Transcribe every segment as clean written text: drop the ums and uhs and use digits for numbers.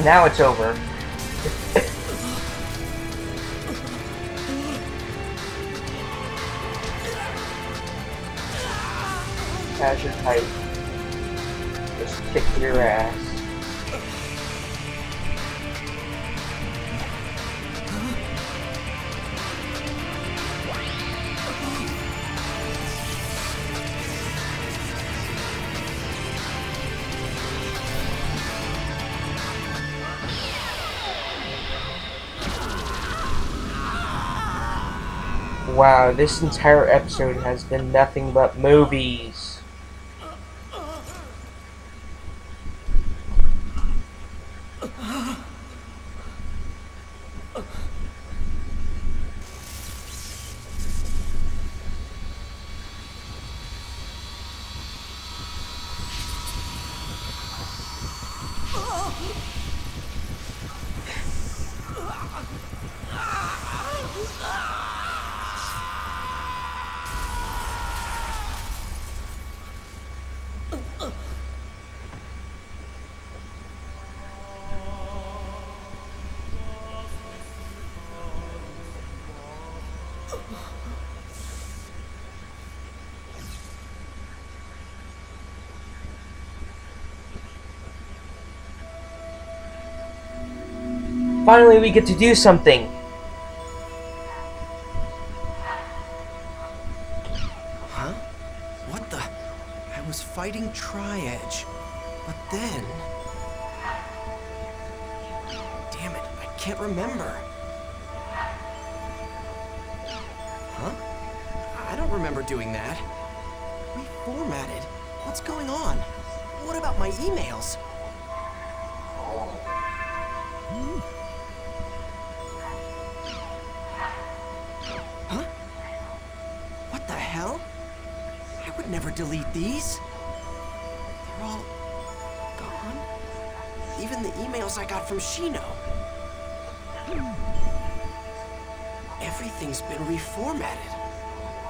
Now it's over. Azure type. Just kick your ass. Wow, this entire episode has been nothing but movies. Finally, we get to do something. Huh? What the? I was fighting Tri-Edge, but then... Damn it, I can't remember. Huh? I don't remember doing that. Reformatted? What's going on? What about my emails? Huh? What the hell? I would never delete these. They're all gone? Even the emails I got from Shino. Everything's been reformatted.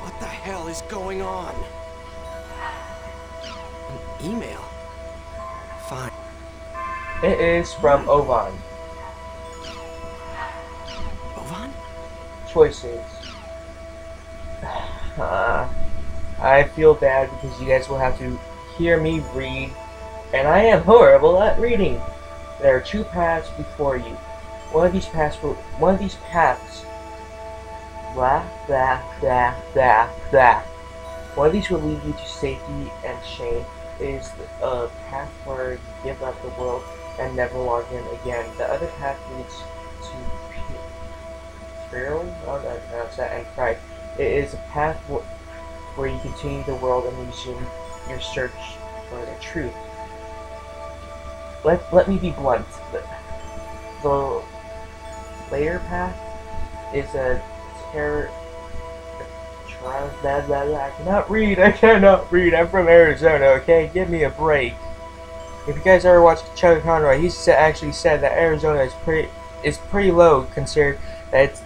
What the hell is going on? An email? Fine. It is from Ovan. Ovan? Choices. I feel bad because you guys will have to hear me read, and I am horrible at reading. There are two paths before you. One of these paths One of these will lead you to safety and shame. It is a path where you give up the world and never log in again. The other path leads to peril, and pride. It is a path where you continue the world and resume your search for the truth. Let me be blunt. The later path is a terror. I cannot read. I'm from Arizona. Okay, give me a break. If you guys ever watched Chuck Conroy, he actually said that Arizona is pretty low, considered that it's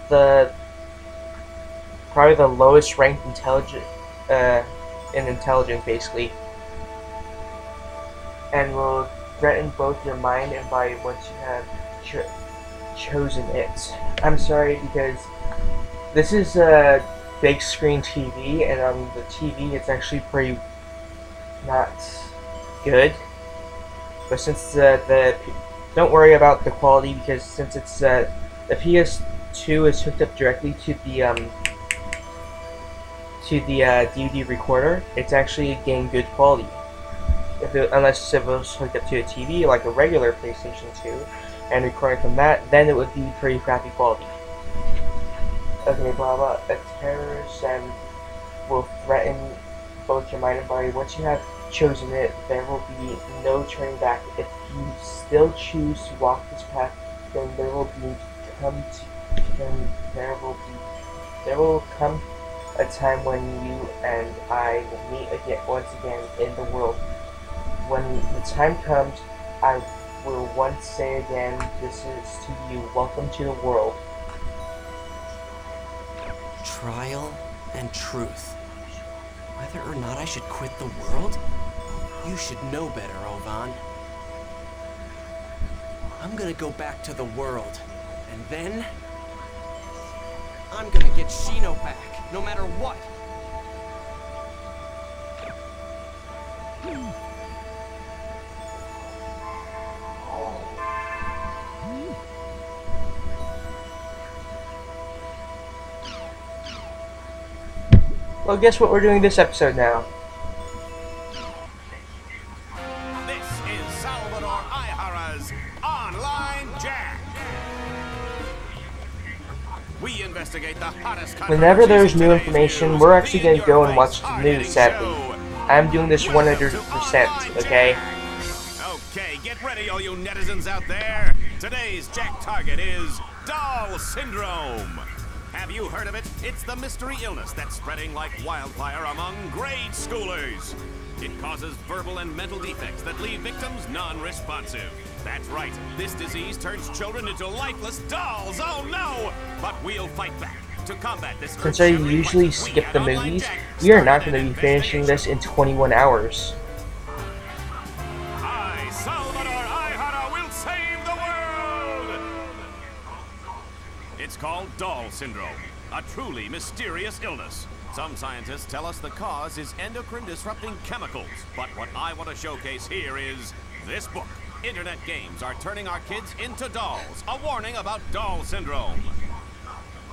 probably the lowest ranked in intelligence, basically, and will threaten both your mind and body once you have chosen it. I'm sorry, because this is a big screen TV, and on the TV it's actually pretty not good. But since don't worry about the quality, because since it's the PS2 is hooked up directly to the DVD recorder, it's actually getting good quality. Unless it was hooked up to a TV like a regular PlayStation 2 and recording from that, then it would be pretty crappy quality. Okay, blah blah. A terrorist and will threaten both your mind and body. Once you have chosen it, there will be no turning back. If you still choose to walk this path, then there will come a time when you and I will meet again, once again, in the world. When the time comes, I will once say again, this is to you, welcome to the world. Trial and truth. Whether or not I should quit the world? You should know better, Ovan. I'm gonna go back to the world. And then... I'm gonna get Shino back, no matter what. Well, guess what we're doing this episode now? This is Salvador Aihara's Online Jack. We investigate the hottest Whenever there's new today's information, news we're actually going in to go your and watch the hard-hitting news, sadly. show. I'm doing this 100%, okay? Okay, get ready, all you netizens out there. Today's Jack target is Doll Syndrome. Have you heard of it? It's the mystery illness that's spreading like wildfire among grade schoolers. It causes verbal and mental defects that leave victims non-responsive. That's right, this disease turns children into lifeless dolls. Oh no! But we'll fight back. To combat this, Since I usually skip the movies, we are not going to be finishing this in 21 hours. I, Salvador Aihara, will save the world! It's called Doll Syndrome, a truly mysterious illness. Some scientists tell us the cause is endocrine-disrupting chemicals, but what I want to showcase here is this book. Internet games are turning our kids into dolls, a warning about Doll Syndrome.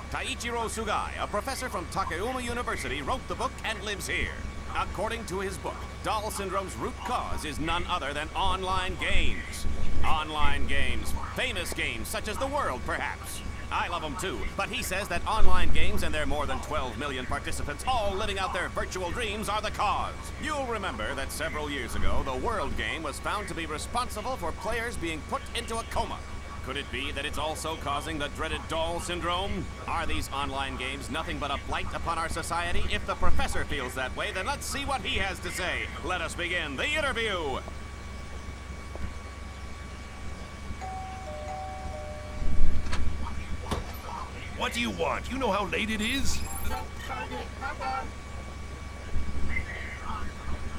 Taichiro Sugai, a professor from Takayama University, wrote the book and lives here. According to his book, Doll Syndrome's root cause is none other than online games. Online games, famous games such as The World, perhaps. I love them too, but he says that online games and their more than 12 million participants all living out their virtual dreams are the cause. You'll remember that several years ago, the World game was found to be responsible for players being put into a coma. Could it be that it's also causing the dreaded Doll Syndrome? Are these online games nothing but a blight upon our society? If the professor feels that way, then let's see what he has to say. Let us begin the interview. What do you want? You know how late it is?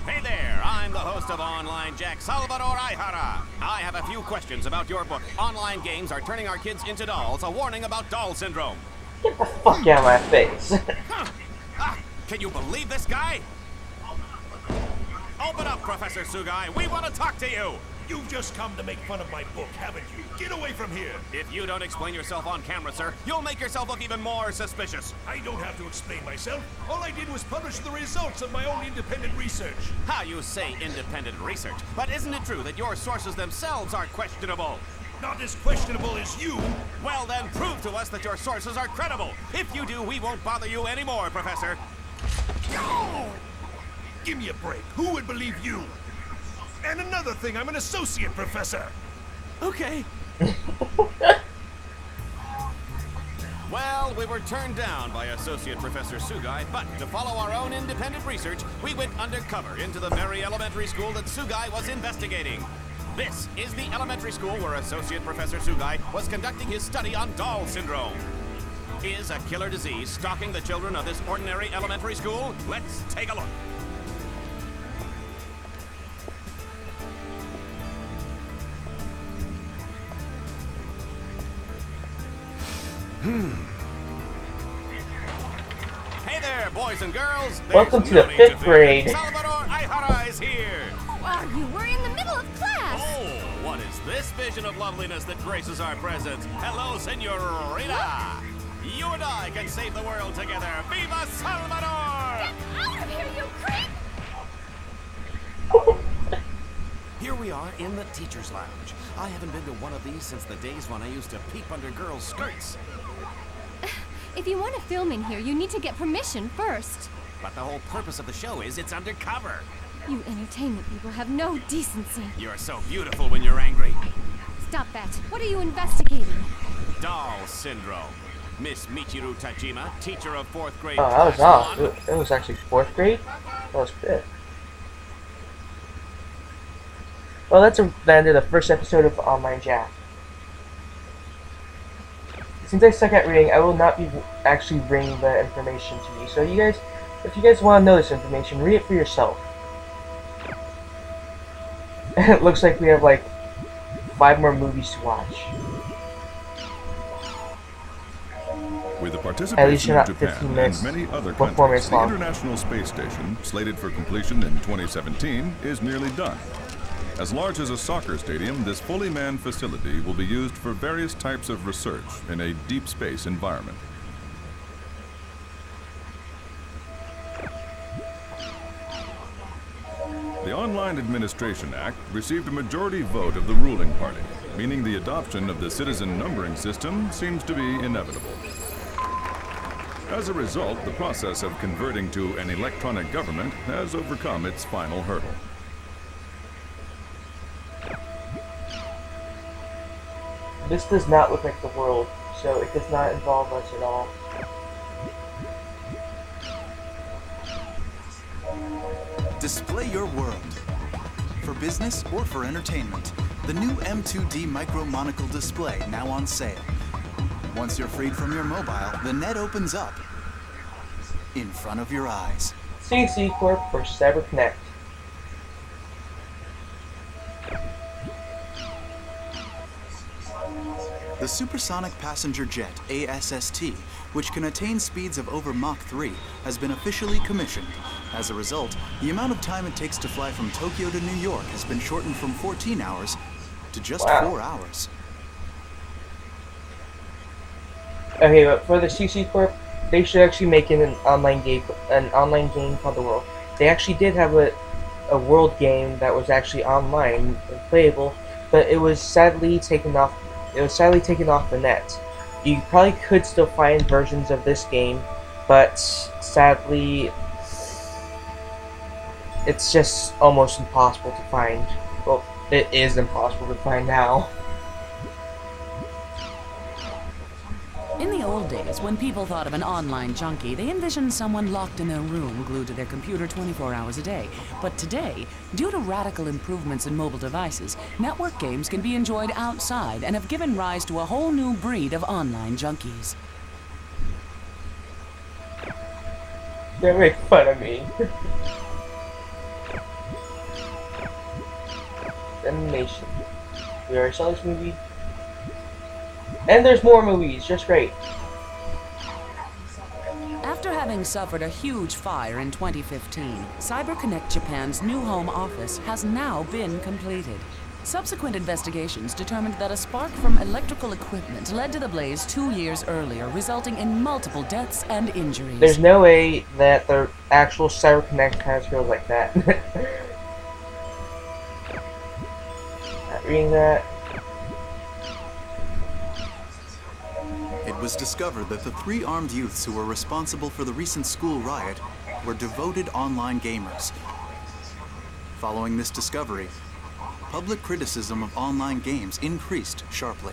Hey there, I'm the host of Online Jack, Salvador Aihara. I have a few questions about your book. Online games are turning our kids into dolls, a warning about Doll Syndrome. Get the fuck out of my face. Can you believe this guy? Open up, Professor Sugai. We want to talk to you. You've just come to make fun of my book, haven't you? Get away from here! If you don't explain yourself on camera, sir, you'll make yourself look even more suspicious. I don't have to explain myself. All I did was publish the results of my own independent research. How you say independent research, but isn't it true that your sources themselves are questionable? Not as questionable as you. Well then, prove to us that your sources are credible. If you do, we won't bother you anymore, Professor. Oh! Give me a break. Who would believe you? And another thing, I'm an associate professor. Okay. Well, we were turned down by Associate Professor Sugai, but to follow our own independent research, we went undercover into the very elementary school that Sugai was investigating. This is the elementary school where Associate Professor Sugai was conducting his study on Doll Syndrome. Is a killer disease stalking the children of this ordinary elementary school? Let's take a look. Hey there, boys and girls. Welcome to the 5th grade. Salvador Aihara is here. Who are you? We're in the middle of class. Oh, what is this vision of loveliness that graces our presence? Hello, senorita. You and I can save the world together. Viva Salvador! Get out of here, you creep! Here we are in the teacher's lounge. I haven't been to one of these since the days when I used to peep under girls' skirts. If you want to film in here, you need to get permission first. But the whole purpose of the show is it's undercover. You entertainment people have no decency. You're so beautiful when you're angry. Stop that. What are you investigating? Doll Syndrome. Miss Michiru Tajima, teacher of 4th grade. Oh, that was class off. one. It was actually 4th grade? That was 5th. Well, that's the end of the first episode of Online Jack. Since I suck at reading, I will not be actually bringing the information to you. So you guys, if you guys want to know this information, read it for yourself. It looks like we have like 5 more movies to watch. With the At least participation you're of not Japan 15 and minutes many other before countries, it's the long. International Space Station, slated for completion in 2017, is nearly done. As large as a soccer stadium, this fully manned facility will be used for various types of research in a deep space environment. The Online Administration Act received a majority vote of the ruling party, meaning the adoption of the citizen numbering system seems to be inevitable. As a result, the process of converting to an electronic government has overcome its final hurdle. This does not look like the world, so it does not involve us at all. Display your world. For business or for entertainment, the new M2D Micro Monocle display now on sale. Once you're freed from your mobile, the net opens up in front of your eyes. CC Corp for CyberConnect. The supersonic passenger jet, ASST, which can attain speeds of over Mach 3, has been officially commissioned. As a result, the amount of time it takes to fly from Tokyo to New York has been shortened from 14 hours to just 4 hours. Okay, but for the CC Corp, they should actually make it an online game called The World. They actually did have a world game that was actually online and playable, but it was sadly taken off. It was sadly taken off the net. You probably could still find versions of this game, but sadly, it's just almost impossible to find. Well, it is impossible to find now. In the old days, when people thought of an online junkie, they envisioned someone locked in their room, glued to their computer 24 hours a day. But today, due to radical improvements in mobile devices, network games can be enjoyed outside and have given rise to a whole new breed of online junkies. Don't make fun of me. Animation. We already saw this movie. And there's more movies, just great. After having suffered a huge fire in 2015, CyberConnect Japan's new home office has now been completed. Subsequent investigations determined that a spark from electrical equipment led to the blaze 2 years earlier, resulting in multiple deaths and injuries. There's no way that the actual CyberConnect has feels like that. Not reading that. It was discovered that the 3 armed youths who were responsible for the recent school riot were devoted online gamers. Following this discovery, public criticism of online games increased sharply.